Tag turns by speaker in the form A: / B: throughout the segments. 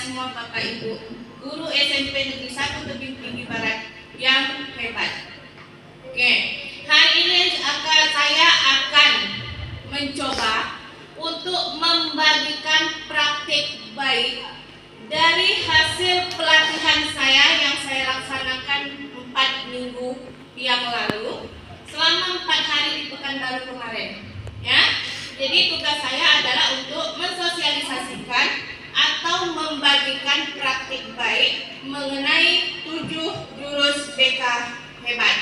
A: semua Bapak Ibu guru SMP Negeri 1 Tebing Tinggi Barat yang hebat. Oke, hari ini saya akan mencoba untuk membagikan praktik baik dari hasil pelatihan saya yang saya laksanakan 4 minggu yang lalu selama 4 hari di Pekanbaru kemarin. Ya, jadi tugas saya adalah untuk mensosialisasikan atau membagikan praktik baik mengenai 7 jurus BK hebat.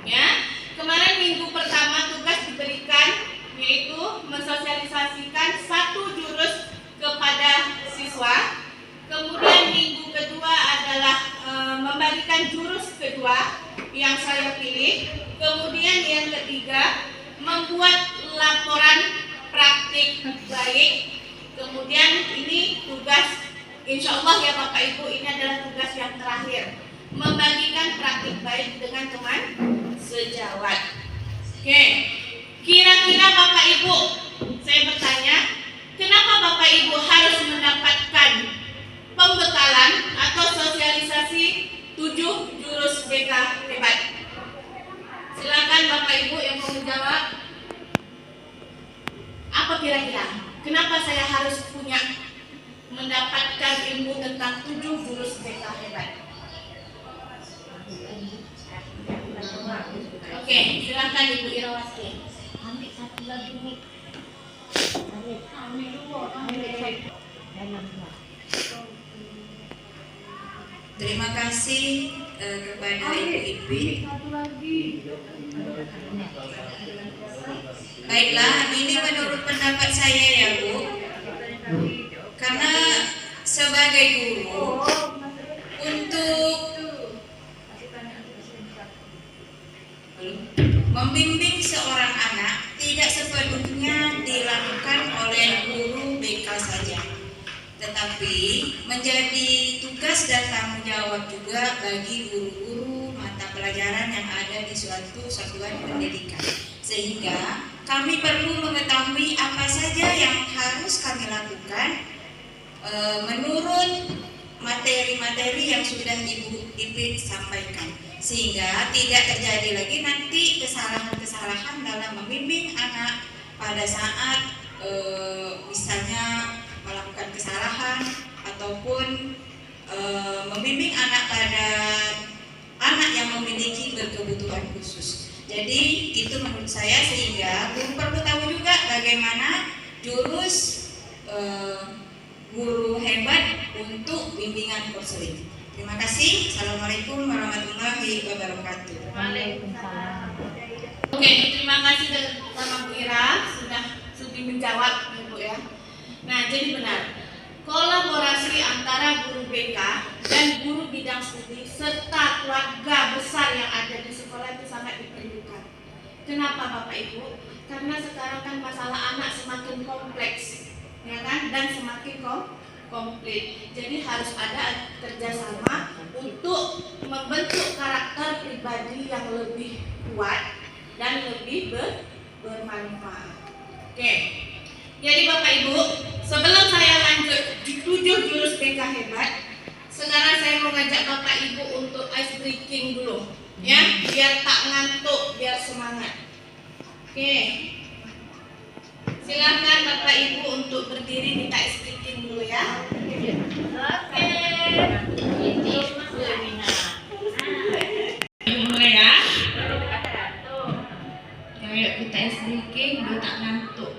A: Ya, kemarin minggu pertama tugas diberikan yaitu mensosialisasikan 1 jurus kepada siswa. Kemudian minggu kedua adalah membagikan jurus kedua yang saya pilih. Kemudian yang ketiga membuat laporan praktik baik. Kemudian ini tugas, insya Allah ya Bapak Ibu, ini adalah tugas yang terakhir, membagikan praktik baik dengan teman sejawat. Oke, kira-kira Bapak Ibu, saya bertanya, kenapa Bapak Ibu harus mendapatkan pembekalan atau sosialisasi 7 jurus BK hebat? Silakan Bapak Ibu yang mau menjawab. Apa kira-kira? Kenapa saya harus mendapatkan ilmu tentang 7 jurus BK hebat? Oke, silakan Ibu Irawati.
B: Ambil satu lagi nih.
C: Terima kasih kepada Ibu Ipi. Baiklah, ini menurut pendapat saya ya Bu, karena sebagai guru untuk membimbing seorang anak tidak sepenuhnya dilakukan oleh guru BK saja, tetapi menjadi tugas dan tanggung jawab juga bagi guru-guru mata pelajaran yang ada di suatu satuan pendidikan. Sehingga kami perlu mengetahui apa saja yang harus kami lakukan menurut materi-materi yang sudah Ibu Ipi sampaikan, sehingga tidak terjadi lagi nanti kesalahan-kesalahan dalam membimbing anak pada saat misalnya melakukan kesalahan ataupun membimbing anak pada anak yang memiliki berkebutuhan khusus. Jadi itu menurut saya, sehingga guru perlu tahu juga bagaimana jurus guru hebat untuk bimbingan konseling. Terima kasih. Assalamualaikum warahmatullahi wabarakatuh.
B: Waalaikumsalam.
A: Oke, terima kasih sama Bu Ira sudah menjawab Bu ya. Nah, jadi benar, kolaborasi antara guru BK dan guru bidang studi serta keluarga besar yang ada di sekolah itu sangat diperlukan. Kenapa Bapak Ibu? Karena sekarang kan masalah anak semakin kompleks, ya kan, dan semakin komplit. Jadi harus ada kerjasama untuk membentuk karakter pribadi yang lebih kuat dan lebih bermanfaat. Oke. Jadi Bapak Ibu, sebelum saya lanjut di 7 jurus BK hebat, sekarang saya mau ngajak Bapak Ibu untuk ice breaking dulu, ya, biar tak ngantuk, biar semangat. Oke, silakan Bapak Ibu untuk berdiri, minta ice breaking dulu ya. Oke. Mulai ya. Ayo kita ice breaking, biar tak ngantuk.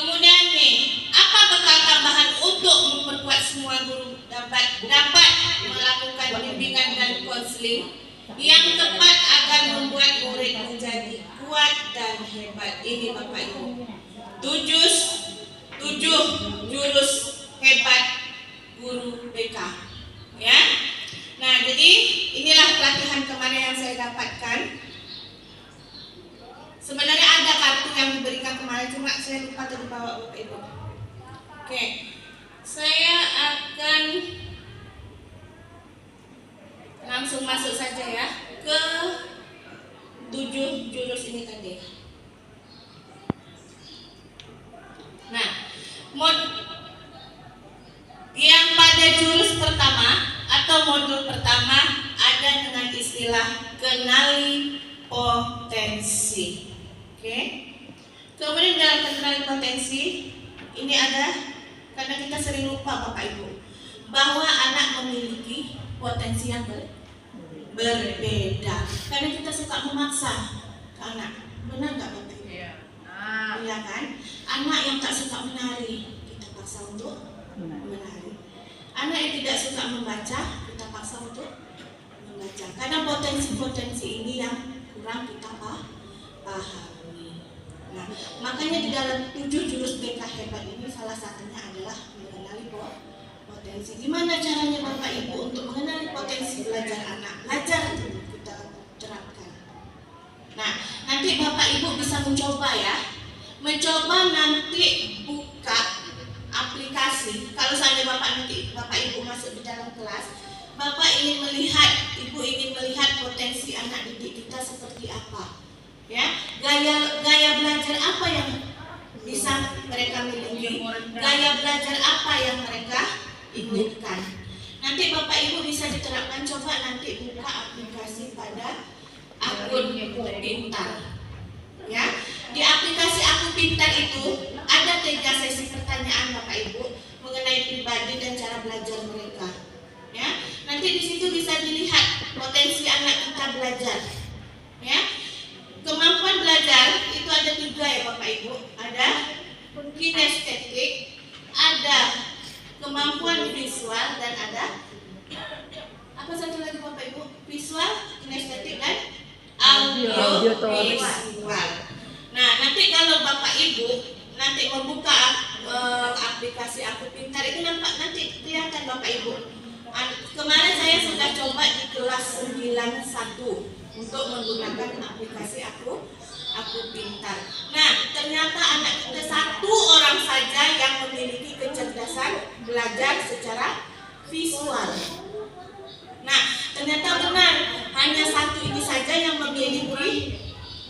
A: Kemudian nih, apa bekal tambahan untuk memperkuat semua guru dapat melakukan bimbingan dan konseling yang tepat agar membuat murid menjadi kuat dan hebat. Ini Bapak Ibu. 7 jurus hebat guru BK. Ya. Nah, jadi inilah pelatihan kemarin yang saya dapatkan. Sebenarnya ada kartu yang diberikan kemarin, cuma saya lupa tadi bawa Bapak Ibu. Oke, saya akan langsung masuk saja ya ke 7 jurus ini tadi. Nah, yang pada jurus pertama atau modul pertama ada dengan istilah kenali potensi. Oke. Kemudian dalam kenali potensi ini ada, karena kita sering lupa Bapak Ibu, bahwa anak memiliki potensi yang berbeda. Karena kita suka memaksa ke anak. Benar nggak Bapak Ibu? Iya kan? Anak yang tak suka menari, kita paksa untuk menari. Anak yang tidak suka membaca, kita paksa untuk membaca. Karena potensi-potensi ini yang kurang kita pahami. Nah, makanya di dalam 7 jurus BK hebat ini salah satunya adalah mengenali potensi. Gimana caranya Bapak Ibu untuk mengenali potensi belajar anak? Belajar dulu kita terapkan. Nah, nanti Bapak Ibu bisa mencoba ya. Mencoba nanti buka aplikasi. Kalau seandainya Bapak Ibu masuk di dalam kelas, Bapak ingin melihat, Ibu ingin melihat potensi anak didik kita seperti apa. Ya, gaya belajar apa yang bisa mereka miliki, gaya belajar apa yang mereka inginkan. Nanti Bapak Ibu bisa diterapkan. Coba nanti buka aplikasi pada akun pintar. Ya, di aplikasi akun pintar itu ada 3 sesi pertanyaan Bapak Ibu mengenai pribadi dan cara belajar mereka. Ya, nanti di situ bisa dilihat potensi anak kita belajar. Ya, kemampuan belajar itu ada 3 ya Bapak Ibu. Ada kinestetik, ada kemampuan visual, dan ada apa satu lagi Bapak Ibu? Visual, kinestetik, dan audio visual. Nah, nanti kalau Bapak Ibu nanti membuka aplikasi Aku Pintar itu nanti kelihatan Bapak Ibu. Kemarin saya sudah coba di kelas 91 untuk menggunakan aplikasi Aku Pintar. Nah, ternyata anak kita 1 orang saja yang memiliki kecerdasan belajar secara visual. Nah, ternyata benar, hanya 1 ini saja yang memiliki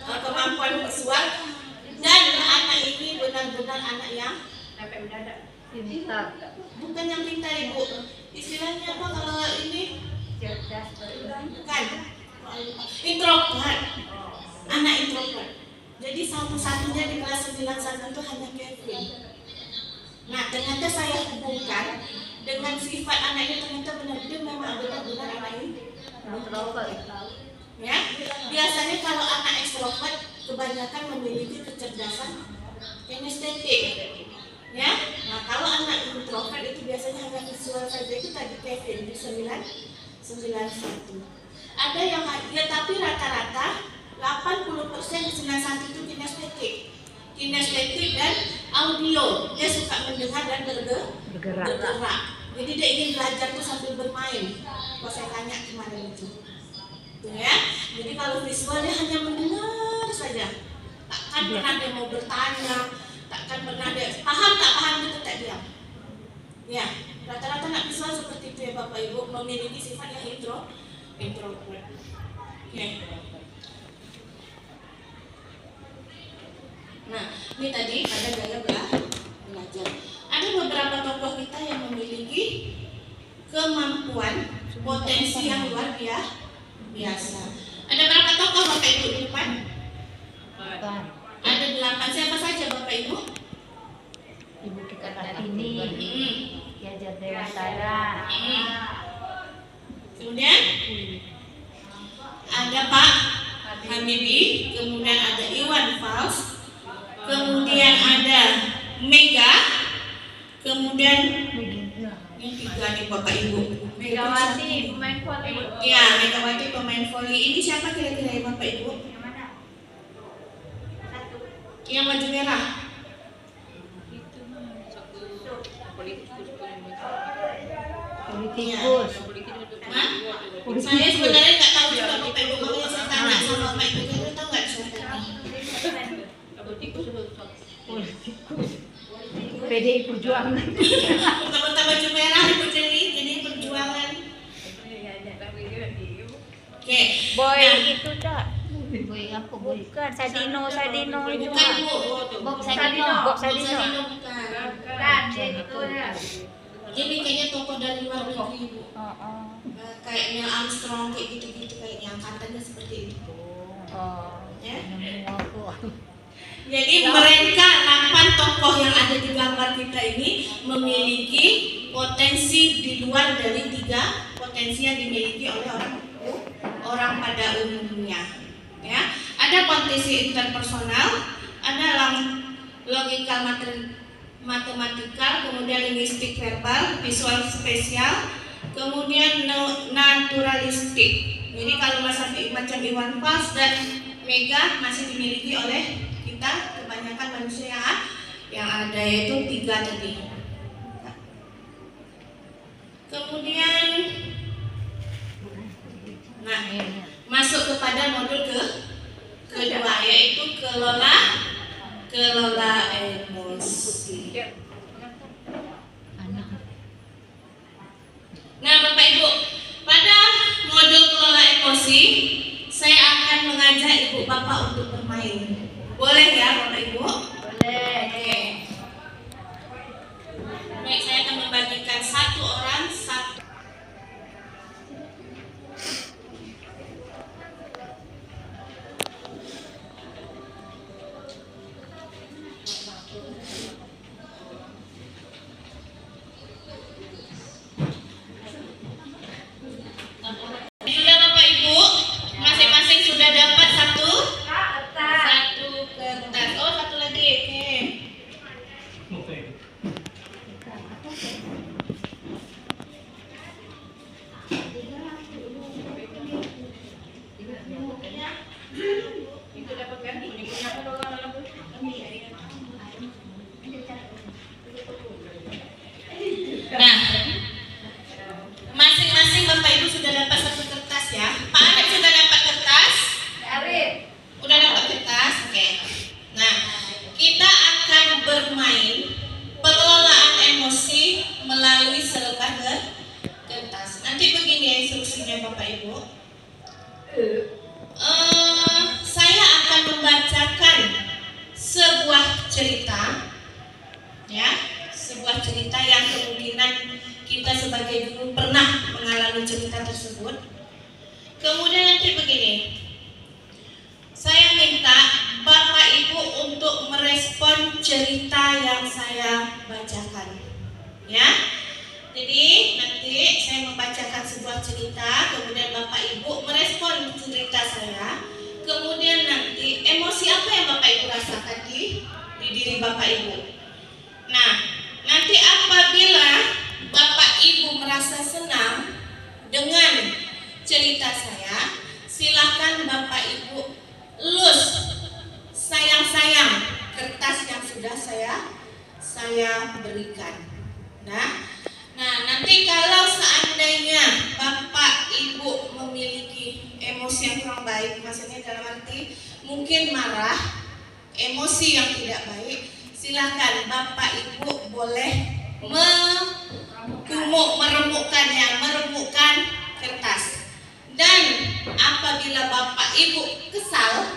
A: kemampuan visual, dan anak ini benar-benar anak yang
B: Pintar.
A: bukan yang pintar Ibu. Istilahnya apa kalau ini?
B: Cerdas.
A: Bukan. Introvert. Anak introvert. Jadi satu-satunya di kelas 91 itu hanya Kevin. Nah, ternyata saya hubungkan dengan sifat anaknya, ternyata benar-benar memang benar-benar anak ini introvert. Ya, biasanya kalau anak ekstrovert kebanyakan memiliki kecerdasan kinestetik. Ya, nah kalau anak introvert itu biasanya hanya visual saja. Itu tadi Kevin di 91. Ada yang ya, tapi rata-rata 80% di 91 itu kinestetik dan audio. Dia suka mendengar dan bergerak. Jadi dia ingin belajar tuh sambil bermain. Kalau saya tanya kemarin itu. Ya, jadi kalau visual dia hanya mendengar saja. Takkan pernah dia mau bertanya, takkan pernah dia paham gitu, tak diam. Ya, rata-rata anak visual seperti itu ya Bapak Ibu, memiliki sifat yang introvert. Oke. Nah, ini tadi ada gaya belajar. Ada beberapa tokoh kita yang memiliki kemampuan potensi yang luar biasa. Ada berapa tokoh Bapak Ibu di depan? Ada 8. Siapa saja Bapak Ibu?
B: Ibu kita Kartini, Yajar Dewantara.
A: Kemudian ada Pak Habibie, kemudian ada Iwan Fals, kemudian ada Mega, kemudian yang tiga nih Bapak Ibu.
B: Megawati pemain voli.
A: Iya, Megawati pemain voli. Ini siapa kira-kira ya Bapak Ibu?
B: Yang mana? Satu.
A: Yang baju merah.
B: Politikus.
A: Hah? Saya sebenarnya nggak tahu juga Bapak Ibu, makanya saya tanya sama Bapak Ibu, kamu tahu nggak siapa ini?
B: Politikus. PDI Perjuangan.
A: Teman-teman baju merah Ibu Jeli, jadi perjuangan. Oke.
B: Boy
A: Nah,
B: itu dak. Boy apa boy? Bukan Sadino itu.
A: bukan Bu.
B: Bob Sadino.
A: Bukan.
B: Bukan dia itu ya.
A: Jadi kayaknya tokoh dari luar negeri Bu.
B: Oh.
A: Kayak Neil Armstrong kayak gitu-gitu kayaknya angkatannya seperti itu.
B: Oh.
A: Ya.
B: Nemu aku.
A: Jadi mereka 8 tokoh yang ada di gambar kita ini memiliki potensi di luar dari 3 potensi yang dimiliki oleh orang pada umumnya. Ya, ada potensi interpersonal, ada logikal matematikal, kemudian linguistik verbal, visual spesial, kemudian naturalistik. Jadi kalau macam Iwan Fals dan Mega masih dimiliki oleh kita kebanyakan manusia yang ada, yaitu 3 tadi. Kemudian masuk kepada modul kedua, yaitu kelola emosi. Nah Bapak Ibu, pada modul kelola emosi saya akan mengajak Ibu Bapak untuk bermain. Boleh ya Bapak Ibu?
B: Boleh.
A: Oke. Baik, saya akan membagikan 1 orang 1. Sudah Bapak Ibu, masing-masing sudah dapat 1 kertas. Oh, 1 lagi. Oke. Nah, masing-masing Bapak Ibu sudah dapat 1 kertas ya. Pak Arif sudah dapat kertas?
B: Arif.
A: Udah dapat kertas? Oke. Nah, kita akan bermain pengelolaan emosi melalui selembar kertas. Nanti begini ya instruksinya Bapak Ibu. Saya akan membacakan sebuah cerita, ya, sebuah cerita yang kemungkinan kita sebagai guru pernah mengalami cerita tersebut. Kemudian nanti begini, saya minta Bapak Ibu untuk merespon cerita yang saya bacakan, ya. Jadi nanti saya membacakan sebuah cerita, kemudian Bapak Ibu merespon cerita saya. Kemudian nanti emosi apa yang Bapak Ibu rasakan di diri Bapak Ibu. Nah, nanti apabila Bapak Ibu merasa senang dengan cerita saya, silakan Bapak Ibu elus sayang-sayang kertas yang sudah saya berikan. Nah, nanti kalau seandainya Bapak Ibu memiliki emosi yang kurang baik, maksudnya dalam arti mungkin marah, emosi yang tidak baik, silakan Bapak Ibu boleh meremukkan kertas. Dan apabila Bapak Ibu kesal,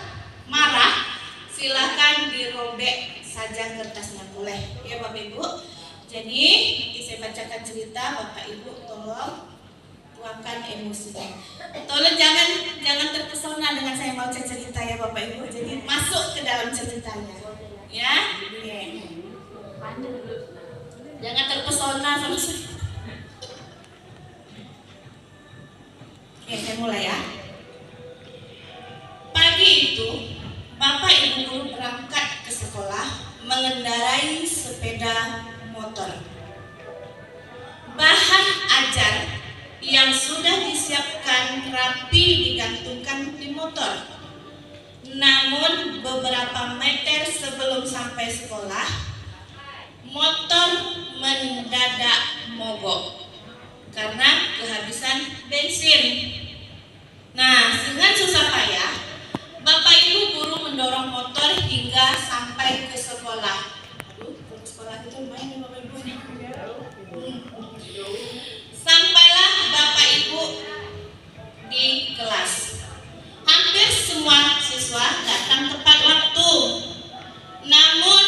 A: marah, silakan dirobek saja kertasnya, boleh ya Bapak Ibu. Jadi nanti saya bacakan cerita, Bapak Ibu tolong tuangkan emosinya. Tolong jangan terpesona dengan saya baca cerita ya Bapak Ibu. Jadi masuk ke dalam ceritanya, ya. Oke. Jangan terpesona sama saya. Oke, saya mulai ya. Pagi itu Bapak Ibu guru berangkat ke sekolah mengendarai sepeda motor. Bahan ajar yang sudah disiapkan rapi digantungkan di motor. Namun beberapa meter sebelum sampai sekolah, motor mendadak mogok karena kehabisan bensin. Nah, dengan susah payah, Bapak Ibu guru mendorong motor hingga sampai ke sekolah. Aduh, ke sekolah itu lumayan ya Bapak Ibu. Sampailah Bapak Ibu di kelas. Hampir semua siswa datang tepat waktu. Namun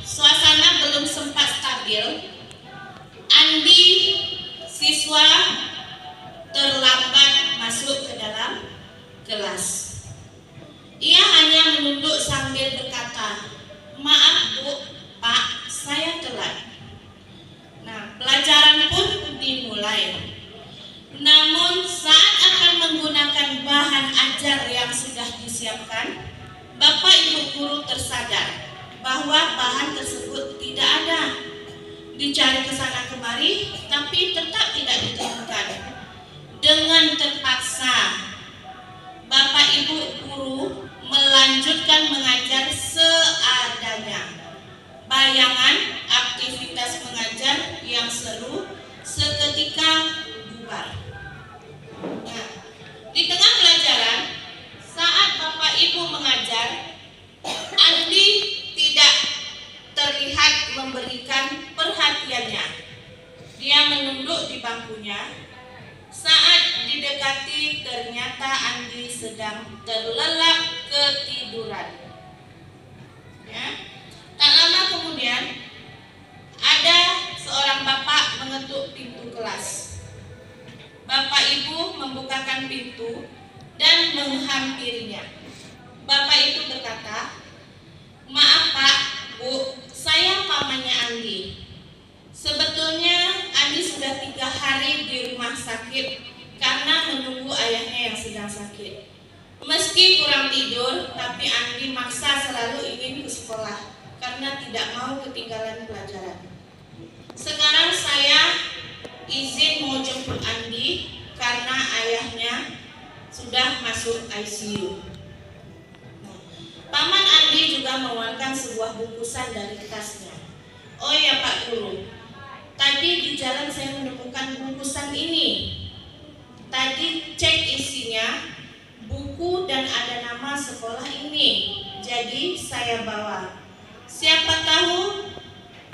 A: suasana belum sempat stabil. Andi, siswa, terlambat masuk ke dalam kelas. Ia hanya menunduk sambil berkata, "Maaf Bu, Pak, saya telat." Nah, pelajaran pun dimulai. Namun saat akan menggunakan bahan ajar yang sudah disiapkan, Bapak Ibu guru tersadar bahwa bahan tersebut tidak ada. Dicari ke sana kemari, tapi tetap tidak ditemukan. Dengan terpaksa, Bapak Ibu guru melanjutkan mengajar seadanya. Bayangan aktivitas mengajar yang seru seketika bubar. Nah, di tengah pelajaran, saat Bapak Ibu mengajar, Andi tidak terlihat memberikan perhatiannya. Dia menunduk di bangkunya. Saat didekati, ternyata Andi sedang terlelap ketiduran. Ya. Tak lama kemudian, ada seorang bapak mengetuk pintu kelas. Bapak Ibu membukakan pintu dan menghampirinya. Bapak itu berkata, "Maaf Pak, Bu, saya pamannya Andi. Sebetulnya Andi sudah 3 hari di rumah sakit karena menunggu ayahnya yang sedang sakit. Meski kurang tidur, tapi Andi maksa selalu ingin ke sekolah karena tidak mau ketinggalan pelajaran. Sekarang saya izin mau jemput Andi karena ayahnya sudah masuk ICU." Nah, paman Andi juga mengeluarkan sebuah bungkusan dari tasnya. "Oh ya Pak Guru, tadi di jalan saya menemukan bungkusan ini. Tadi cek isinya buku dan ada nama sekolah ini. Jadi saya bawa. Siapa tahu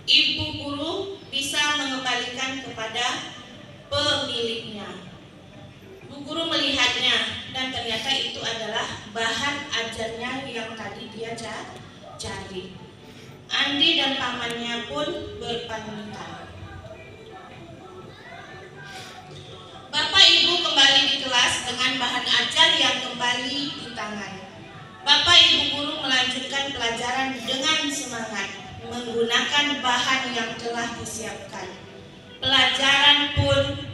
A: Ibu Guru bisa mengembalikan kepada pemiliknya." Bu Guru melihatnya dan ternyata itu adalah bahan ajarnya yang tadi dia cari. Andi dan pamannya pun berpamitan. Bapak Ibu kembali di kelas dengan bahan ajar yang kembali di tangan. Bapak Ibu guru melanjutkan pelajaran dengan semangat, menggunakan bahan yang telah disiapkan. Pelajaran pun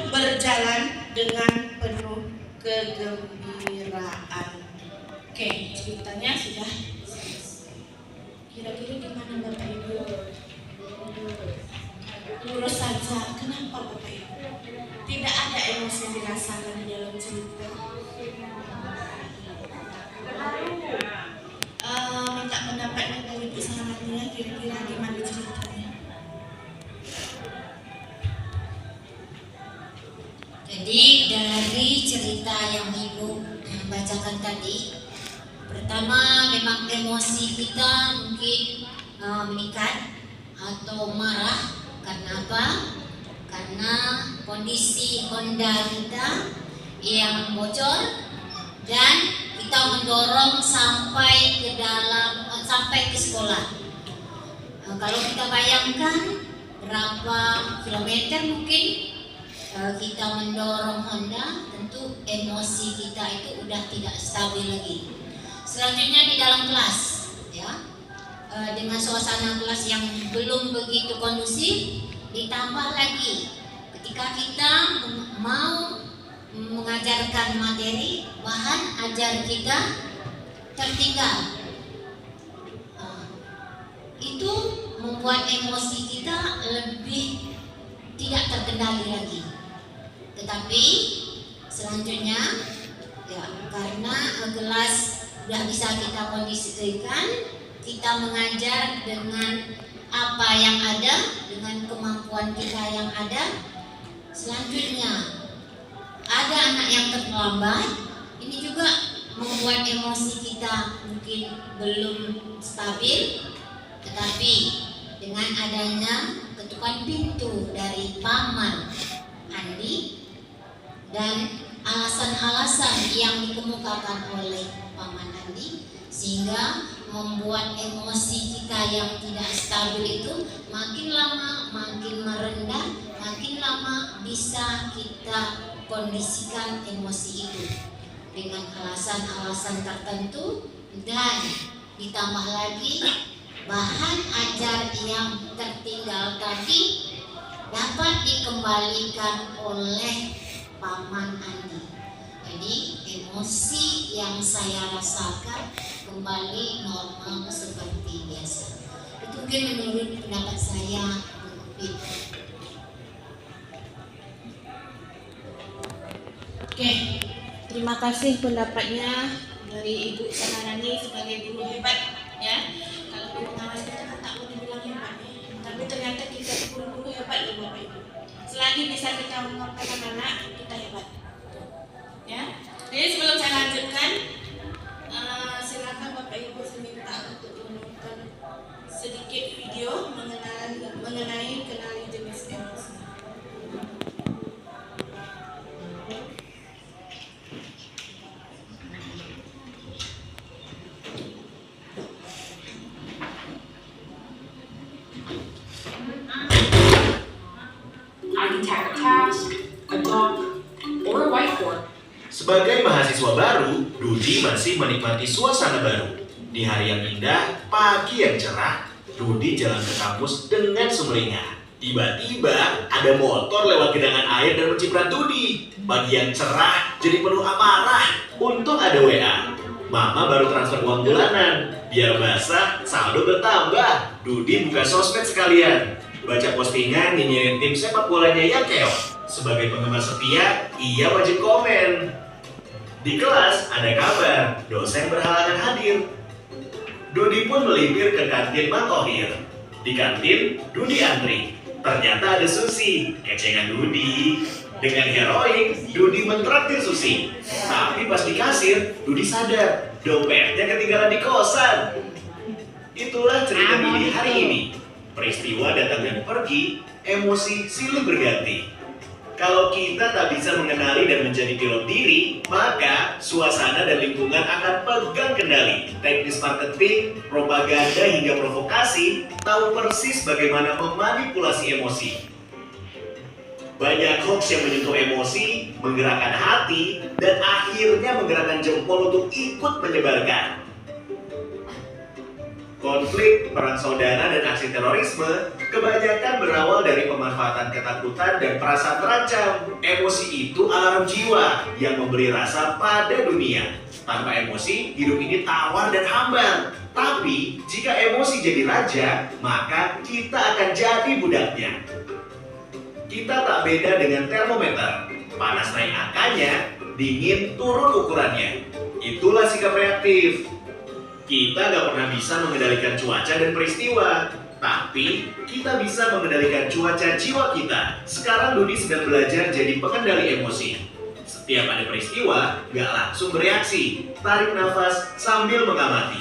A: berjalan dengan penuh kegembiraan. Oke, ceritanya sudah selesai. Kira-kira gimana Bapak Ibu? Lurus saja. Kenapa Bapak Ibu? Tidak ada emosi yang dirasakan di dalam cerita. Minta pendapatnya dari Ibu Saratiya, kira-kira gimana ceritanya?
D: Jadi dari cerita yang Ibu bacakan tadi, pertama memang emosi kita mungkin meningkat atau marah. Karena apa? Karena kondisi Honda kita yang bocor dan kita mendorong sampai ke sekolah. Kalau kita bayangkan berapa kilometer mungkin kita mendorong Honda, tentu emosi kita itu udah tidak stabil lagi. Selanjutnya di dalam kelas, ya, dengan suasana kelas yang belum begitu kondusif, ditambah lagi ketika kita mau mengajarkan materi, bahan ajar kita tertinggal membuat emosi kita lebih tidak terkendali lagi. Tetapi selanjutnya ya, karena kelas sudah bisa kita kondisikan, kita mengajar dengan apa yang ada, dengan kemampuan kita yang ada. Selanjutnya ada anak yang terlambat, ini juga membuat emosi kita mungkin belum stabil. Tetapi dengan adanya ketukan pintu dari Paman Andi dan alasan-alasan yang dikemukakan oleh Paman Andi, sehingga membuat emosi kita yang tidak stabil itu makin lama makin merendah, makin lama bisa kita kondisikan emosi itu dengan alasan-alasan tertentu, dan ditambah lagi bahan ajar yang tertinggal tadi dapat dikembalikan oleh Paman Andi. Jadi emosi yang saya rasakan kembali normal seperti biasa. Itu mungkin menurut pendapat saya.
A: Oke, terima kasih pendapatnya dari Ibu Sanarani sebagai guru hebat ya. Kalau di pengawas kita kan tak boleh bilang hebat ya. Tapi ternyata kita guru-guru hebat loh Bapak Ibu. Selagi bisa kita mengajarkan anak, kita hebat. Ya. Jadi sebelum saya lanjutkan, silakan Bapak Ibu saya minta untuk menonton sedikit video mengenai kenali jenis emosi.
E: I detect a task, a dog, or a whiteboard.
F: Sebagai mahasiswa baru, Dudi masih menikmati suasana baru. Di hari yang indah, pagi yang cerah, Dudi jalan ke kampus dengan sumringah. Tiba-tiba ada motor lewat genangan air dan menciprat Dudi. Pagi yang cerah jadi penuh amarah. Untung ada WA. Mama baru transfer uang bulanan. Biar basah, saldo bertambah. Dudi buka sosmed sekalian. Baca postingan nyinyirin tim sepak bolanya yang keok. Sebagai penggemar setia, ia wajib komen. Di kelas ada kabar, dosen berhalangan hadir. Dudi pun melipir ke kantin Mang Tohir. Di kantin, Dudi antri. Ternyata ada Susi, kecengan Dudi. Dengan heroik, Dudi mentraktir Susi. Tapi pas di kasir, Dudi sadar, dompetnya ketinggalan di kosan. Itulah cerita Dudi hari ini. Peristiwa datang dan pergi, emosi silih berganti. Kalau kita tak bisa mengenali dan menjadi pilot diri, maka suasana dan lingkungan akan pegang kendali. Teknis marketing, propaganda hingga provokasi tahu persis bagaimana memanipulasi emosi. Banyak hoax yang menyentuh emosi, menggerakkan hati, dan akhirnya menggerakkan jempol untuk ikut menyebarkan. Konflik, perang saudara, dan aksi terorisme kebanyakan berawal dari pemanfaatan ketakutan dan perasaan terancam. Emosi itu alarm jiwa yang memberi rasa pada dunia. Tanpa emosi, hidup ini tawar dan hambar. Tapi, jika emosi jadi raja, maka kita akan jadi budaknya. Kita tak beda dengan termometer. Panas naik angkanya, dingin turun ukurannya. Itulah sikap reaktif. Kita gak pernah bisa mengendalikan cuaca dan peristiwa, tapi kita bisa mengendalikan cuaca jiwa kita. Sekarang Dudi sedang belajar jadi pengendali emosi. Setiap ada peristiwa, gak langsung bereaksi. Tarik nafas sambil mengamati.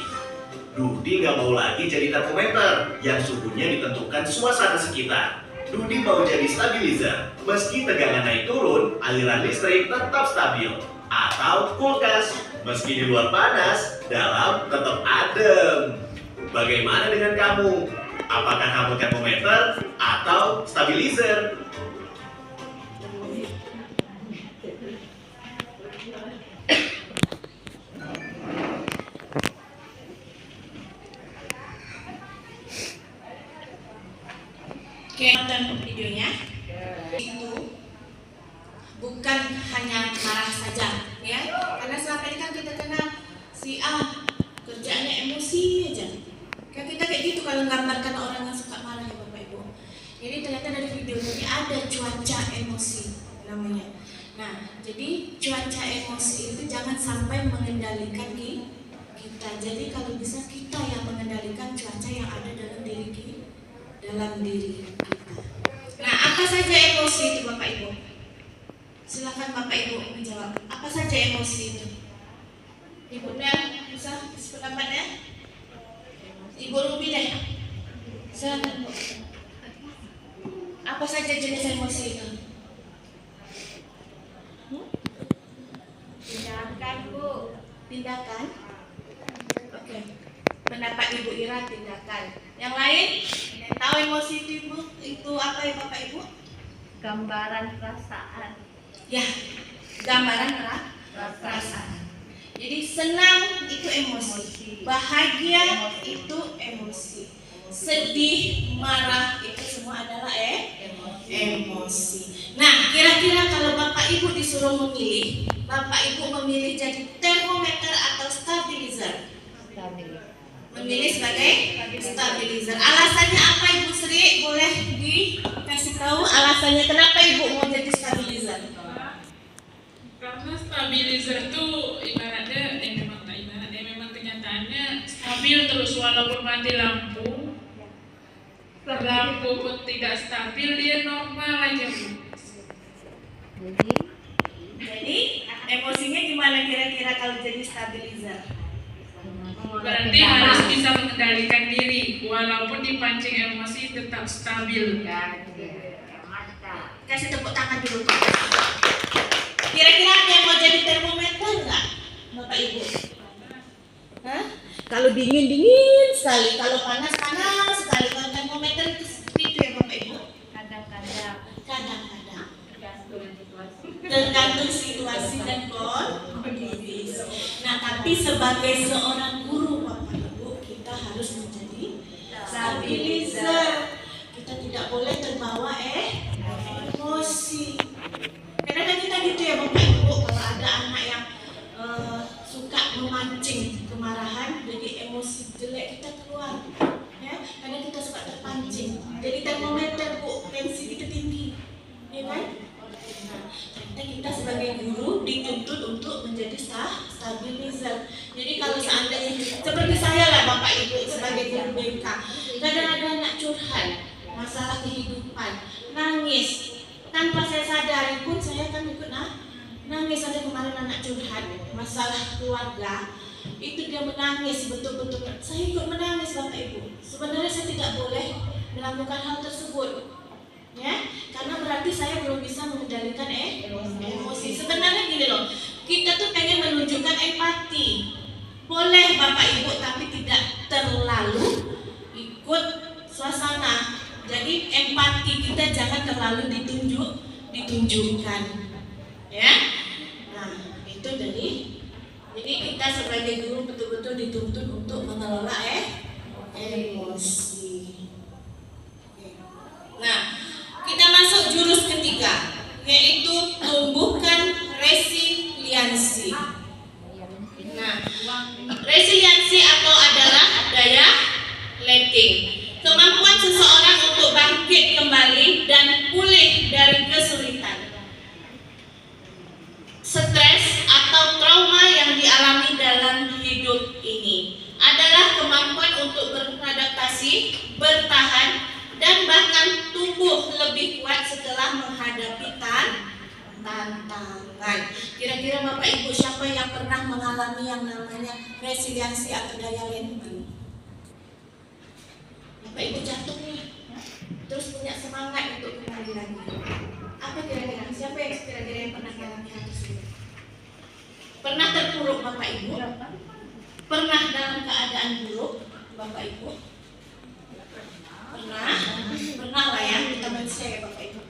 F: Dudi gak mau lagi jadi termometer yang suhunya ditentukan suasana sekitar. Dudi mau jadi stabilizer. Meski tegangan naik turun, aliran listrik tetap stabil. Atau kulkas, meski di luar panas, dalam tetap adem. Bagaimana dengan kamu? Apakah kamu termometer atau stabilizer?
A: Oke, nonton videonya. Itu bukan hanya marah saja, ya. Karena selama ini kan kita kenal si A kerjaannya emosi aja. Kan kita kayak gitu kalau menggambarkan orang yang suka marah Jadi ternyata dari video ini ada cuaca emosi namanya. Nah, jadi cuaca emosi itu jangan sampai mengendalikan kita. Jadi kalau bisa kita yang mengendalikan cuaca yang ada dalam diri kita. Nah, apa saja emosi itu Bapak Ibu? Silakan Bapak Ibu menjawab. Apa saja emosi itu? Ibu Nel bisa pendapat ya? Ibu Ruby deh. Silakan Bu. Apa saja jenis emosi itu?
B: Tindakan Bu.
A: Tindakan. Oke. Pendapat Ibu Ira tindakan. Yang lain? Yang tahu emosi itu Ibu? Itu apa ya Bapak Ibu?
B: Gambaran perasaan.
A: Ya, gambaran perasaan. Jadi senang itu emosi, bahagia itu emosi, sedih, marah itu semua adalah emosi. Nah, kira-kira kalau Bapak Ibu disuruh memilih, Bapak Ibu memilih jadi termometer atau stabilizer? Memilih sebagai stabilizer. Alasannya apa Ibu Sri? Boleh dikasih tahu alasannya kenapa Ibu mau jadi stabilizer?
E: Karena stabilizer itu ibaratnya memang kenyataannya stabil terus walaupun mati lampu pun tidak stabil, dia normal aja Bu.
A: Jadi emosinya gimana kira-kira kalau jadi stabilizer?
E: Berarti harus bisa mengendalikan diri walaupun dipancing emosi tetap stabil.
A: Kasih tepuk tangan dulu. Kira-kira ada yang mau jadi termometer nggak, Bapak Ibu? Hah? Kalau dingin sekali, kalau panas sekali. Kalau termometer itu seperti itu ya Bapak Ibu?
B: Kadang-kadang.
A: Tergantung situasi dan kondisi. Nah, tapi sebagai seorang guru Bapak Ibu, kita harus menjadi stabilizer. Kita tidak boleh terbawa emosi. Kadang-kadang kita gitu ya Bapak Ibu, kalau ada anak yang suka memancing kemarahan, jadi emosi jelek kita keluar, ya, karena kita suka terpancing. Jadi termometer Bu, tensi kita tinggi, ya kan? Nah, ternyata kita sebagai guru dituntut untuk menjadi stabilizer. Jadi kalau seandainya seperti saya lah Bapak Ibu sebagai guru BK, kadang-kadang anak curhat masalah kehidupan, nangis. Tanpa saya sadari pun saya kan ikut nangis. Ada kemarin anak curhat masalah keluarga, itu dia menangis betul-betul. Saya ikut menangis Bapak Ibu. Sebenarnya saya tidak boleh melakukan hal tersebut, ya, karena berarti saya belum bisa mengendalikan emosi. Sebenarnya gini loh, kita tuh pengen menunjukkan empati, boleh Bapak Ibu, tapi tidak terlalu ikut suasana. Jadi empati kita jangan terlalu ditunjukkan, ya. Nah, itu jadi kita sebagai guru betul-betul dituntut untuk mengelola emosi. Nah, kita masuk jurus ketiga, yaitu tumbuhkan resiliensi. Nah, resiliensi atau adalah daya letting. Kemampuan seseorang untuk bangkit kembali dan pulih dari kesulitan, stres atau trauma yang dialami dalam hidup ini adalah kemampuan untuk beradaptasi, bertahan, dan bahkan tumbuh lebih kuat setelah menghadapi tantangan. Kira-kira Bapak Ibu siapa yang pernah mengalami yang namanya resiliensi atau daya letting? Bapak Ibu jatuh nih, terus punya semangat untuk kembali lagi. Apa kira-kira? Siapa yang kira-kira yang pernah mengalami hal tersebut? Pernah terpuruk Bapak Ibu? Pernah dalam keadaan buruk Bapak Ibu? Pernah lah ya, kita manusia ya Bapak Ibu.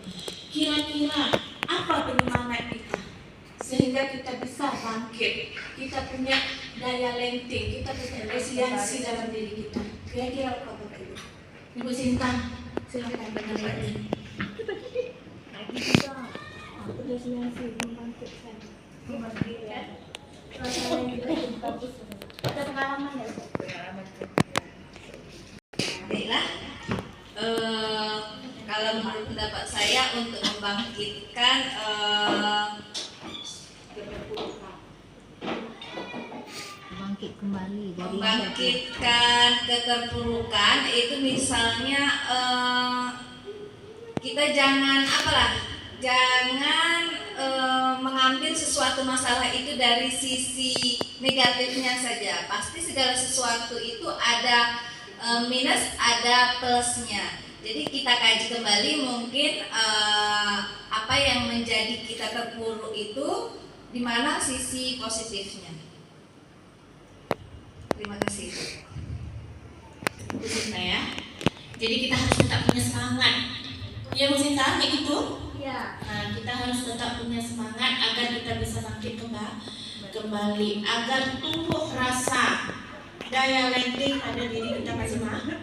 A: Kira-kira apa penyemangat kita sehingga kita bisa bangkit, kita punya daya letting, kita punya resiliensi dalam diri kita? Kira-kira apa Bapak Ibu? Ibu Sinta, silakan pendapatnya.
B: Aku resiliensi membangkitkan perasaan yang kita bagus. Ada pengalaman ya?
C: Baiklah, kalau berupaya untuk membangkitkan
B: Bangkit kembali dari
C: membangkitkan keterpurukan itu misalnya kita jangan mengambil sesuatu masalah itu dari sisi negatifnya saja. Pasti segala sesuatu itu ada minus, ada plusnya. Jadi kita kaji kembali mungkin apa yang menjadi kita terpuruk itu di mana sisi positifnya. Terima kasih.
A: Bu Sinta ya. Jadi kita harus tetap punya semangat. Ya Bu Sinta, kayak gitu?
B: Ya.
A: Nah, kita harus tetap punya semangat agar kita bisa bangkit kembali, agar tumbuh rasa daya lenting pada diri kita masing-masing.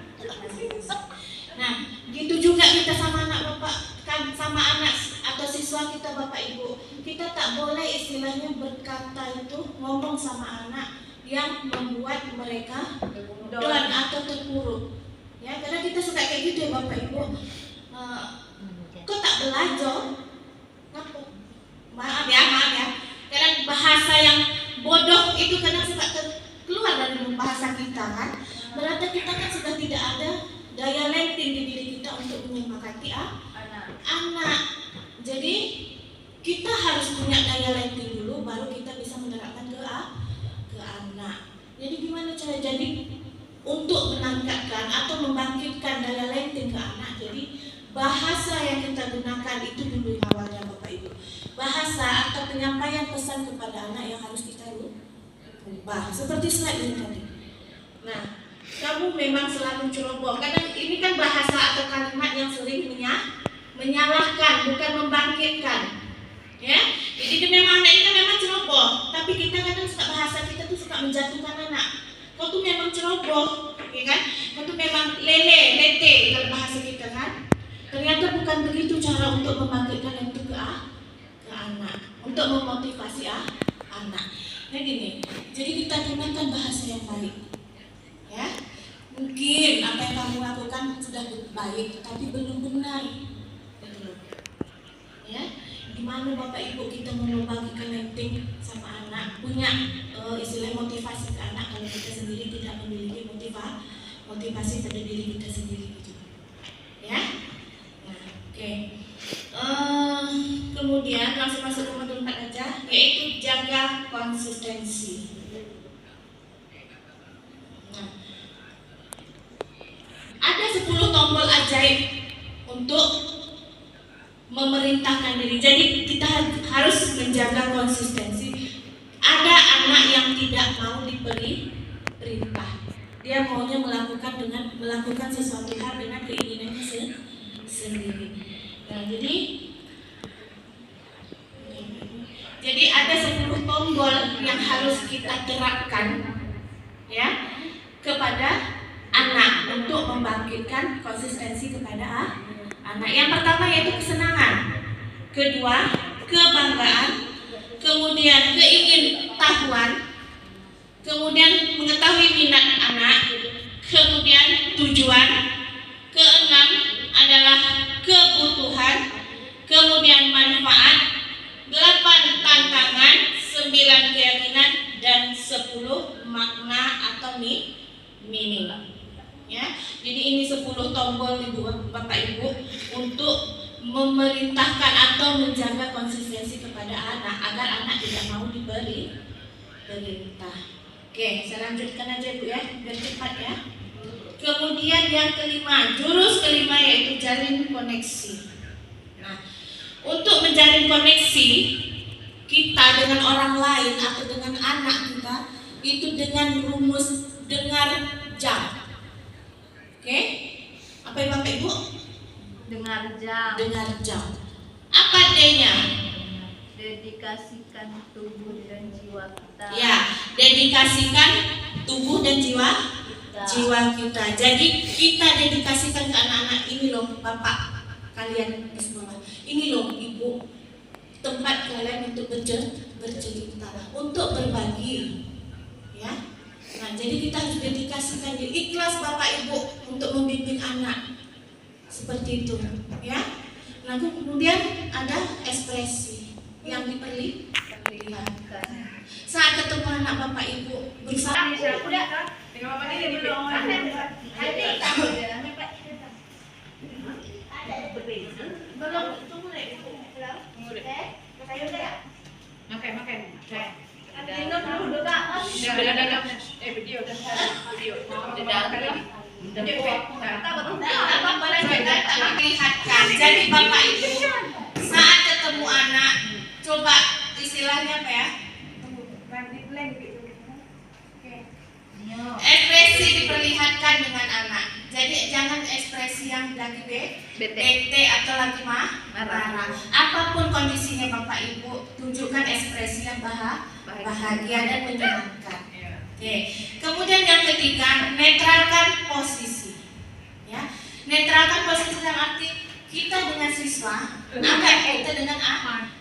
A: Nah, gitu juga kita sama anak bapak, kan sama anak atau siswa kita Bapak Ibu. Kita tak boleh istilahnya berkata itu ngomong sama anak yang membuat mereka down atau terpuruk. Ya, karena kita suka kayak gitu ya Bapak Ibu. Kok tak belajar? Kenapa? Maaf ya. Karena bahasa yang bodoh itu kadang suka keluar dari bahasa kita kan. Berarti kita kan sudah tidak ada daya lenting di diri kita untuk menyemangati anak. Jadi kita harus punya daya lenting dulu, baru kita bisa menerapkan ke anak. Jadi gimana cara jadi untuk menangkapkan atau membangkitkan daya lenting ke anak? Jadi bahasa yang kita gunakan itu dulu awalnya Bapak Ibu. Bahasa atau penyampaian pesan kepada anak yang harus kita ubah. Seperti slide ini tadi. Nah, kamu memang selalu ceroboh. Kadang ini kan bahasa atau kalimat yang sering menyalahkan, bukan membangkitkan. Ya, jadi memang anak ini kan memang ceroboh, tapi kita kadang suka bahasa kita tuh suka menjatuhkan anak. Kau tuh memang ceroboh, ya kan? Kau tuh memang lete kalau bahasa kita kan. Ternyata bukan begitu cara untuk membangkitkan itu ke anak, untuk memotivasi anak. Nah gini, jadi kita gunakan bahasa yang baik. Ya, mungkin apa yang kamu lakukan sudah baik, tapi belum benar. Ya, gimana Bapak Ibu kita membangkitkan lenting sama anak, punya istilah motivasi ke anak kalau kita sendiri tidak memiliki motivasi pada diri kita sendiri gitu. Ya, nah, oke. Kemudian langsung masuk ke modul 4 aja, yaitu jaga konsistensi. Nah, ada 10 tombol ajaib untuk memerintahkan diri. Jadi kita harus menjaga konsistensi. Ada anak yang tidak mau diberi perintah. Dia maunya melakukan sesuatu hal dengan keinginannya sendiri. Nah, jadi ada 10 tombol yang harus kita terapkan ya kepada anak untuk membangkitkan konsistensi kepada anak. Yang pertama yaitu kesenangan, kedua kebanggaan, kemudian keingintahuan, kemudian mengetahui minat anak, kemudian tujuan, keenam adalah kebutuhan, kemudian manfaat, 8 tantangan, 9 keyakinan, dan 10 makna atau meaning. Ya, jadi ini 10 tombol Ibu Bapak Ibu untuk memerintahkan atau menjaga konsistensi kepada anak agar anak tidak mau diberi perintah. Oke, saya lanjutkan aja Bu ya, biar cepat ya. Kemudian yang kelima, jurus kelima yaitu jalin koneksi. Nah, untuk menjalin koneksi kita dengan orang lain atau dengan anak kita itu dengan rumus dengar jam. Oke, apa yang Bapak Ibu?
B: dengar jam.
A: Dengar jam. Apa D-nya?
B: Dedikasikan tubuh dan jiwa kita.
A: Ya, dedikasikan tubuh dan jiwa kita. Jadi kita dedikasikan ke anak-anak ini loh, Bapak kalian semua. Ini loh Ibu, tempat kalian untuk bercerita, untuk berbagi. Ya. Nah, jadi kita harus dedikasikan diri, ikhlas Bapak Ibu untuk membimbing anak. Seperti itu, ya. Lalu kemudian ada ekspresi yang diperlihatkan. Saat ketemu anak bapak ibu berusaha perlihatkan. Jadi bapak ibu saat ketemu anak coba istilahnya apa ya? Ekspresi diperlihatkan dengan anak. Jadi jangan ekspresi yang lagi bete atau lagi marah. Apapun kondisinya bapak ibu, tunjukkan ekspresi yang bahagia dan menyenangkan. Oke. Kemudian yang ketiga, netralkan posisi. Ya, netralkan posisi dalam arti kita dengan siswa, anggap kita dengan anak.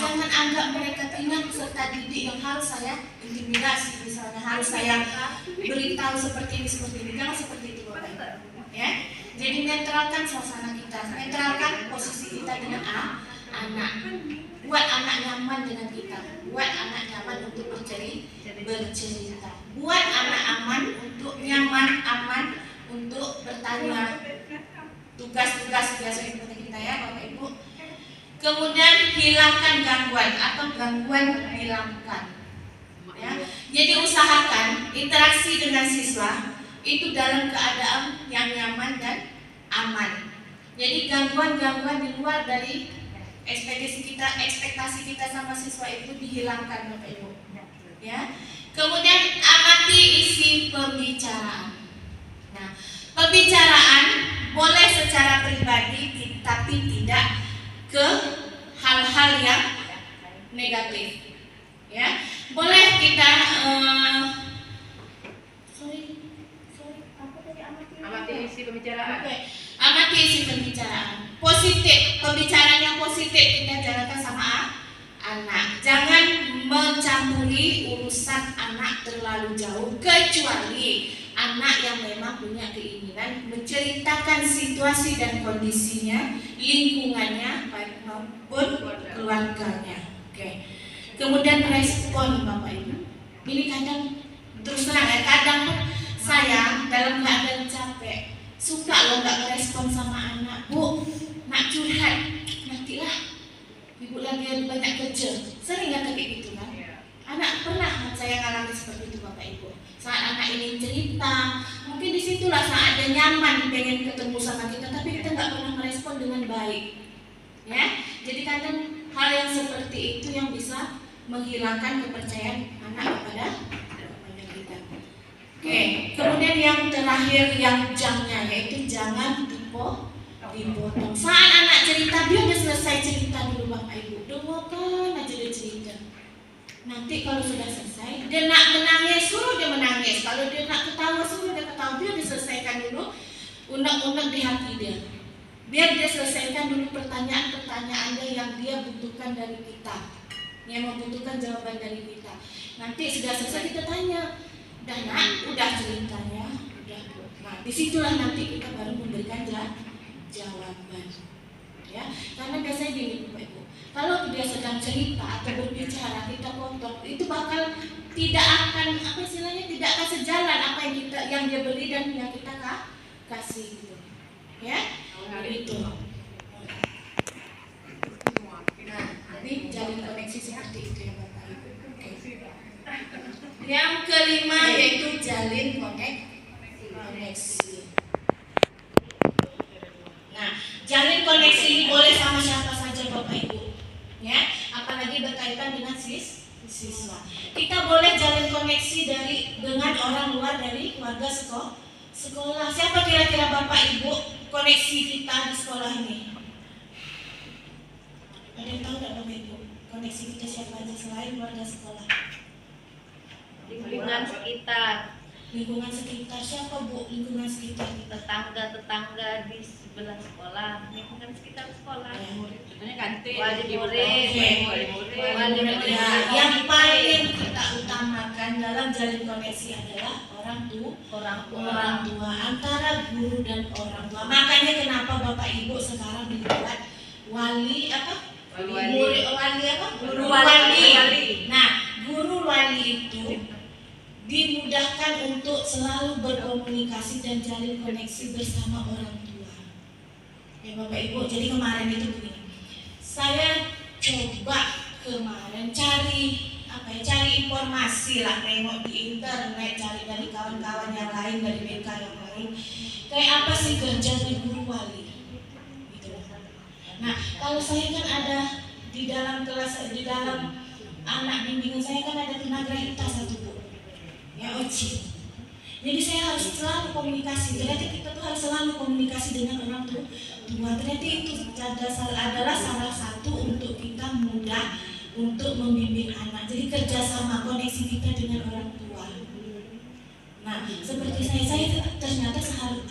A: Jangan anggap mereka tinggal peserta didik yang harus saya intimidasi, misalnya harus saya beritahu seperti ini. Jangan seperti itu bapak ibu. Ya, jadi netralkan suasana kita, netralkan posisi kita dengan anak. Buat anak nyaman dengan kita, buat anak nyaman untuk bercerita, buat anak nyaman aman untuk bertanya tugas-tugas biasa seperti kita ya bapak ibu. Kemudian hilangkan gangguan atau gangguan hilangkan. Ya, jadi usahakan interaksi dengan siswa itu dalam keadaan yang nyaman dan aman. Jadi gangguan-gangguan di luar dari ekspektasi kita sama siswa itu dihilangkan bapak ibu. Ya. Kemudian amati isi pembicaraan. Nah, pembicaraan boleh secara pribadi tapi tidak ke hal-hal yang negatif. Ya, boleh kita amati isi pembicaraan. Okay. Amati isi pembicaraan. Positif, pembicaraan yang positif kita jalankan sama anak. Jangan mencampuri urusan anak terlalu jauh, kecuali anak yang memang punya keinginan menceritakan situasi dan kondisinya, lingkungannya, baik maupun keluarganya. Oke. Kemudian respon bapak ibu. Ini kadang terus terang ya, kadang saya dalam keadaan capek suka loh nggak merespon sama anak. Bu, nak curhat, nantilah ibu lagi banyak kerja. Sering nggak kayak gitu kan? Anak pernah saya ngalami seperti itu bapak ibu. Saat anak ingin cerita, mungkin disitulah saat dia nyaman pengen ketemu sama kita, tapi kita nggak pernah merespon dengan baik. Ya, jadi kadang hal yang seperti itu yang bisa menghilangkan kepercayaan anak kepada kita. Oke, kemudian yang terakhir yang jamnya yaitu jangan dipotong. Saat anak cerita, dia udah selesai cerita dulu bapak ibu, dengarkan aja dia cerita. Nanti kalau sudah selesai, dia nak menangis, suruh dia menangis. Kalau dia nak ketawa, suruh dia ketawa. Dia diselesaikan dulu unek-unek di hati dia. Biar dia selesaikan dulu pertanyaan-pertanyaannya yang dia butuhkan dari kita, yang membutuhkan jawaban dari kita. Nanti sudah selesai kita tanya, udah nak, udah ceritanya, udah. Nah, disitulah nanti kita baru memberikan jawaban. Ya, karena biasanya gini bapak ibu. Kalau dia sedang cerita atau berbicara kita potong, itu bakal tidak akan tidak akan sejalan apa yang dia beli dan yang kita kasih gitu. Ya, itu. Nah, jadi jalin koneksi seperti itu ya bapak ibu. Yang kelima yaitu jalin koneksi. Nah, jalin koneksi ini boleh sama siapa saja bapak ibu. Ya, apalagi berkaitan dengan siswa. Kita boleh jalin koneksi dengan orang luar dari warga sekolah. Siapa kira-kira bapak ibu koneksi kita di sekolah ini? Ada yang tahu nggak bapak ibu? Koneksi kita siapa aja selain warga sekolah?
B: Lingkungan sekitar.
A: Lingkungan sekitar siapa bu? Lingkungan sekitar kita.
B: Tetangga di sebelah sekolah, lingkungan sekitar sekolah.
E: Contohnya kantin,
B: wali murid.
A: Yang paling kita utamakan dalam jalin koneksi adalah orang tua antara guru dan orang tua. Makanya kenapa bapak ibu sekarang dibuat wali apa?
E: Wali.
A: Wali apa?
B: Guru
A: wali. Nah, guru wali itu dimudahkan untuk selalu berkomunikasi dan jalin koneksi bersama orang tua. Ya Bapak Ibu, jadi kemarin itu begini. Saya coba kemarin cari informasi lah, nengok di internet, cari dari kawan-kawan yang lain, dari BK yang lain, kayak apa sih kerja di guru wali gitu. Nah, kalau saya kan ada di dalam kelas, di dalam anak bimbingan saya kan ada tunagrahita satu Bu, ya Oci. Jadi saya harus selalu komunikasi. Berarti kita tuh harus selalu komunikasi dengan orang tua. Ternyata itu adalah salah satu untuk kita mudah untuk membimbing anak. Jadi kerjasama, koneksi kita dengan orang tua. Nah, seperti saya ternyata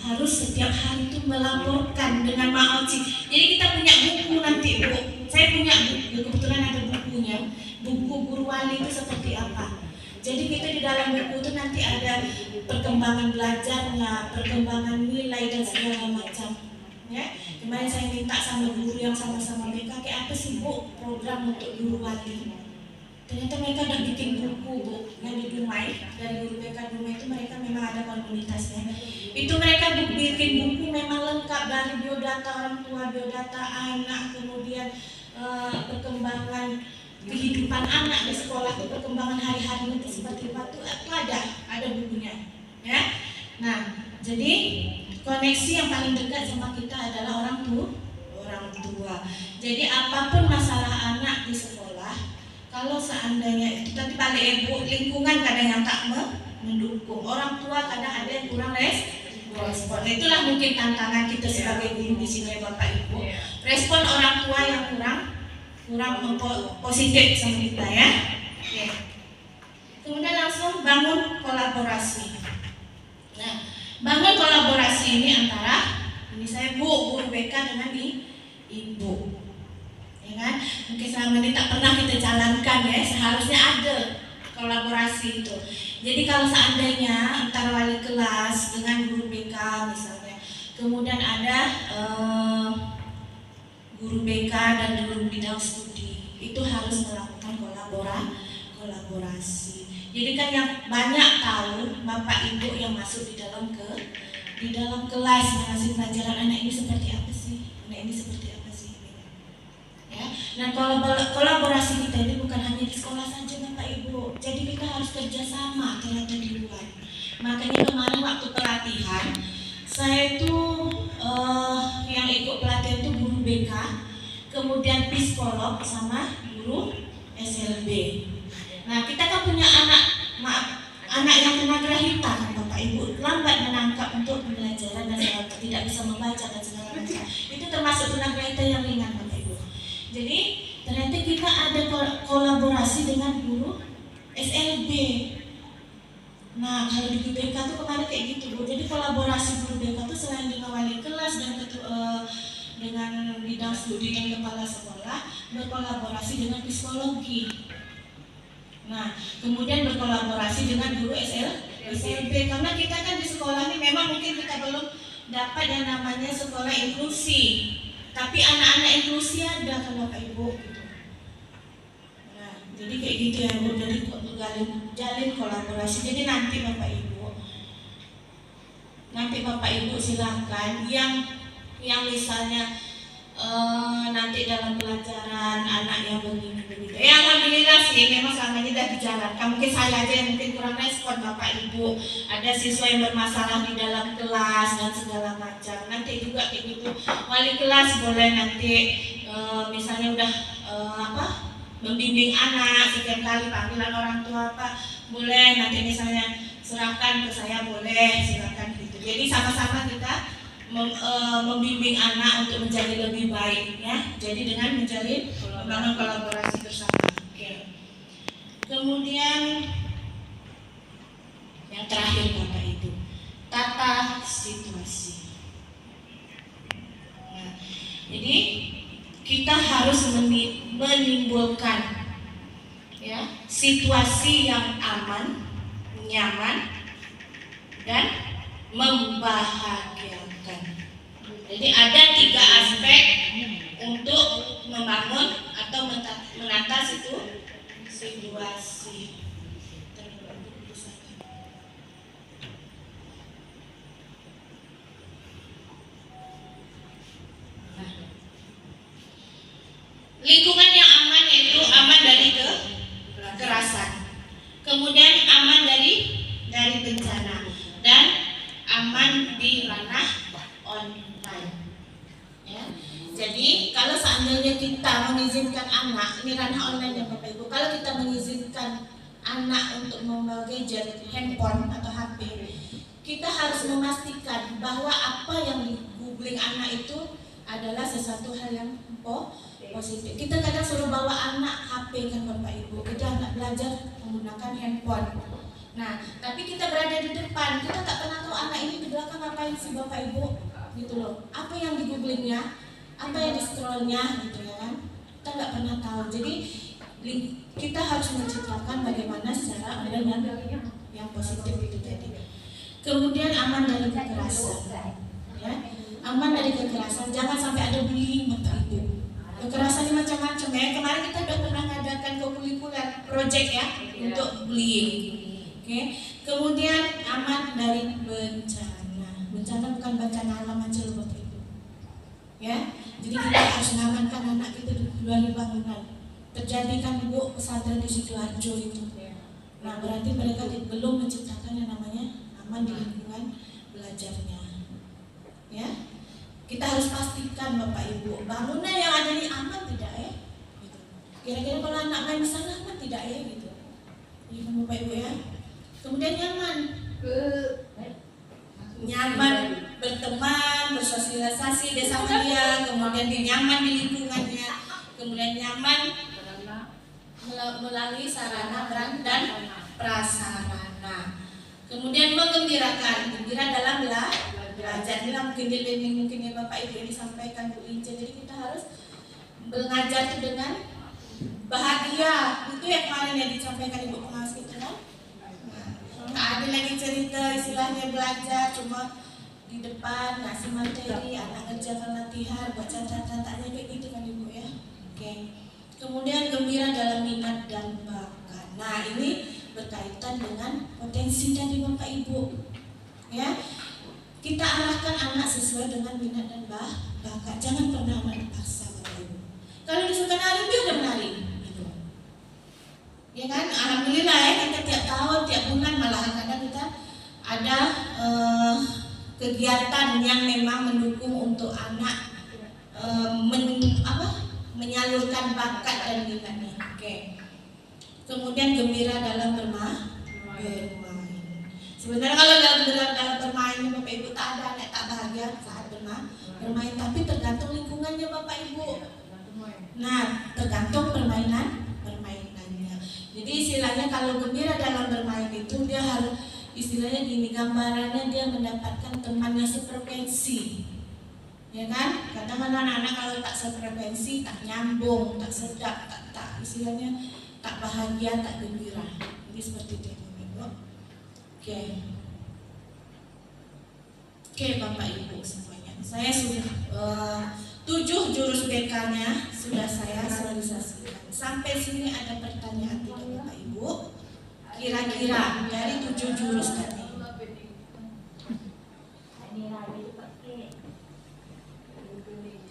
A: harus setiap hari itu melaporkan dengan Mak Oci. Jadi kita punya buku nanti Bu. Saya punya buku, kebetulan ada bukunya. Buku guru wali itu seperti apa. Jadi kita di dalam buku itu nanti ada perkembangan belajarnya, perkembangan nilai dan segala macam. Ya, kemarin saya minta sama guru yang sama-sama BK, kayak apa sih Bu program untuk guru wali. Ternyata mereka udah bikin buku Bu, yang di Dumai, dari guru BK Dumai itu mereka memang ada komunitasnya. Itu mereka bikin buku memang lengkap dari biodata orang tua, biodata anak, kemudian perkembangan kehidupan anak di sekolah, perkembangan hari-hari itu seperti apa tuh ada bukunya, ya. Nah, jadi koneksi yang paling dekat sama kita adalah orang tua. Jadi apapun masalah anak di sekolah, kalau seandainya itu tadi balik Ibu, lingkungan kadang yang tak mendukung, orang tua kadang ada yang kurang respon. Itulah mungkin tantangan kita sebagai guru di sini Bapak Ibu. Respon orang tua yang kurang positif sama kita ya. Kemudian langsung bangun kolaborasi. Nah, bangun kolaborasi ini antara ini saya guru BK dengan Ibu, ya kan? Mungkin selama ini tak pernah kita jalankan ya. Seharusnya ada kolaborasi itu. Jadi kalau seandainya antara wali kelas dengan guru BK misalnya, kemudian ada guru BK dan guru bidang studi, itu harus melakukan kolaborasi. Jadi kan yang banyak tahu Bapak Ibu yang masuk di dalam kelas mengasih pelajaran anak ini seperti apa sih, anak ini seperti apa sih. Ya, nah kolaborasi kita ini bukan hanya di sekolah saja Bapak Ibu. Jadi kita harus kerjasama ternyata di luar. Makanya kemarin waktu pelatihan saya tuh yang ikut pelatihan itu guru BK, kemudian psikolog sama guru SLB. Nah kita kan punya anak yang tunagrahita kan Bapak Ibu, lambat menangkap untuk pembelajaran dan tidak bisa membaca dan segala macam. Itu termasuk tunagrahita yang ringan Bapak Ibu. Jadi ternyata kita ada kolaborasi dengan guru SLB. Nah, kalau di BK tuh kemarin kayak gitu Bu. Jadi kolaborasi guru BK tuh selain dengan wali kelas dan dengan bidang studi dan kepala sekolah, berkolaborasi dengan psikologi. Nah, kemudian berkolaborasi dengan guru SLB. Karena kita kan di sekolah ini memang mungkin kita belum dapat yang namanya sekolah inklusi. Tapi anak-anak inklusi ada kan Bapak Ibu. Nah, jadi kayak gitu ya Bu. Jadi jalin kolaborasi. Jadi nanti Bapak Ibu silakan yang misalnya nanti dalam pelajaran anak yang begini. Ya alhamdulillah sih memang selama ini sudah dijalankan. Mungkin saya aja yang mungkin kurang respon Bapak Ibu. Ada siswa yang bermasalah di dalam kelas dan segala macam. Nanti juga kayak gitu. Wali kelas boleh nanti misalnya udah membimbing anak sekian kali panggilan orang tua apa boleh nanti misalnya serahkan ke saya boleh silakan gitu. Jadi sama-sama kita membimbing anak untuk menjadi lebih baik ya. Jadi dengan membangun kolaborasi bersama. Oke. Kemudian yang terakhir Bapak Ibu, tata situasi. Nah, jadi kita harus menimbulkan ya situasi yang aman, nyaman, dan membahagiakan. Jadi ada 3 aspek untuk membangun atau menata situasi. Lingkungan yang aman yaitu aman dari kekerasan, kemudian aman dari bencana, dan aman di ranah online. Ya. Jadi kalau seandainya kita mengizinkan anak, ini ranah online ya Bapak Ibu, kalau kita mengizinkan anak untuk membawa gadget, handphone atau HP, kita harus memastikan bahwa apa yang di googling anak itu adalah sesuatu hal yang positif. Kita kadang suruh bawa anak HP kan Bapak Ibu, kita anak belajar menggunakan handphone. Nah, tapi kita berada di depan, kita tak pernah tahu anak ini di belakang ngapain sih Bapak Ibu, gitu loh. Apa yang di googlingnya, apa yang di scrollnya, gitu ya kan? Kita nggak pernah tahu. Jadi kita harus menciptakan bagaimana secara yang positif itu tadi. Kemudian aman dari kekerasan, ya. Aman dari kekerasan, jangan sampai ada bullying Bapak Ibu. Kekerasan ini macam-macam ya. Kemarin kita sudah pernah mengadakan kokurikuler project ya untuk bullying. Oke. Kemudian aman dari bencana. Bencana bukan bencana alam aja loh Bapak Ibu. Ya. Jadi kita harus mengamankan anak kita di luar bangunan. Terjadi kan Bu pesantren di Sidoarjo itu. Nah berarti mereka belum menciptakan yang namanya aman di lingkungan belajarnya. Ya. Kita harus pastikan Bapak Ibu, bangunan yang ada ini aman tidak ya? Gitu. Kira-kira kalau anak main di sana aman tidak ya? Gitu. Iya Bapak Ibu ya. Kemudian nyaman berteman, bersosialisasi bersama dia, kemudian dia nyaman di lingkungannya, kemudian nyaman melalui sarana dan prasarana. Kemudian menggembirakan, gembira dalam belajar. Ini mungkin di learning mungkin ya Bapak Ibu yang disampaikan Bu Ince. Jadi kita harus mengajar itu dengan bahagia. Itu yang kemarin yang disampaikan Ibu Pengawas itu kan. Nggak ada lagi cerita istilahnya belajar cuma di depan ngasih materi, anak ngerjakan latihan, buat catatan-catatnya kayak gitu kan Ibu ya. Oke. Kemudian gembira dalam minat dan bakat. Nah ini berkaitan dengan potensi dari Bapak Ibu. Ya. Kita arahkan anak sesuai dengan minat dan bakat. Jangan pernah anak dipaksa Bapak Ibu. Kalau disuruh nari, dia udah menari. Gitu. Ya kan? Alhamdulillah ya, kita tiap tahun, tiap bulan malahan kadang kita ada kegiatan yang memang mendukung untuk anak menyalurkan bakat dan minatnya. Oke. Kemudian gembira dalam bermain. Sebenarnya kalau dalam bermain Bapak Ibu tak ada anak tak bahagia saat bermain, tapi tergantung lingkungannya Bapak Ibu. Nah, tergantung permainannya. Jadi istilahnya kalau gembira dalam bermain itu dia harus istilahnya gini, gambarannya dia mendapatkan teman yang sefrekuensi. Ya kan? Kadang anak-anak kalau tak sefrekuensi, tak nyambung, tak sedap, tak istilahnya tak bahagia, tak gembira. Jadi seperti itu Bapak Ibu. Oke Bapak Ibu semuanya. Saya sudah 7 jurus BK-nya sudah saya realisasikan. Sampai sini ada pertanyaan tidak Bapak Ibu? Kira-kira dari 7 jurus tadi.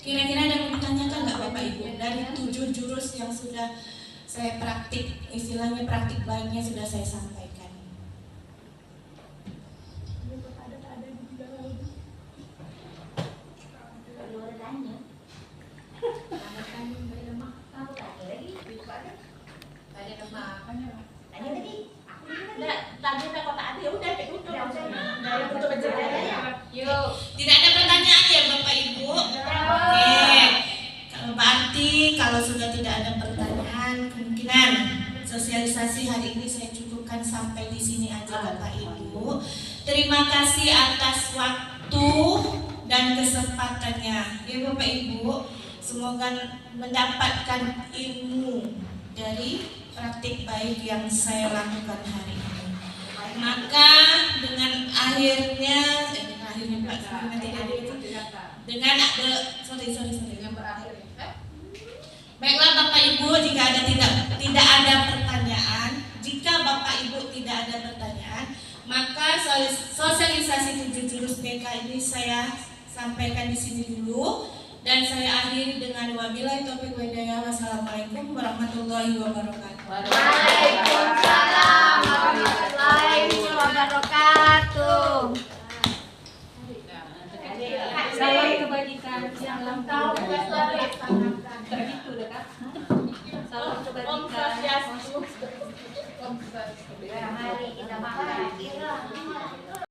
A: Kira-kira ada yang ditanyakan nggak Bapak Ibu? Dari 7 jurus yang sudah saya praktik, istilahnya praktik baiknya sudah saya sampaikan. Tidak ada pertanyaan ya Bapak Ibu? Oke. Kalau berarti kalau sudah tidak ada pertanyaan, kemungkinan sosialisasi hari ini saya cukupkan sampai di sini aja Bapak Ibu. Terima kasih atas waktu dan kesempatannya. Ya Bapak Ibu, semoga mendapatkan ilmu dari praktik baik yang saya lakukan hari ini. Maka dengan akhirnya Pak dengan yang berakhir. Baiklah Bapak Ibu, jika tidak ada pertanyaan, jika Bapak Ibu tidak ada pertanyaan, maka sosialisasi 7 jurus BK ini saya sampaikan di sini dulu dan saya akhiri dengan wabillahi taufiq wal hidayah. Wassalamualaikum warahmatullahi wabarakatuh.
B: Waalaikumsalam warahmatullahi wabarakatuh. Salam kebajikan, salam kebajikan. Salam kebajikan. Mari kita makan.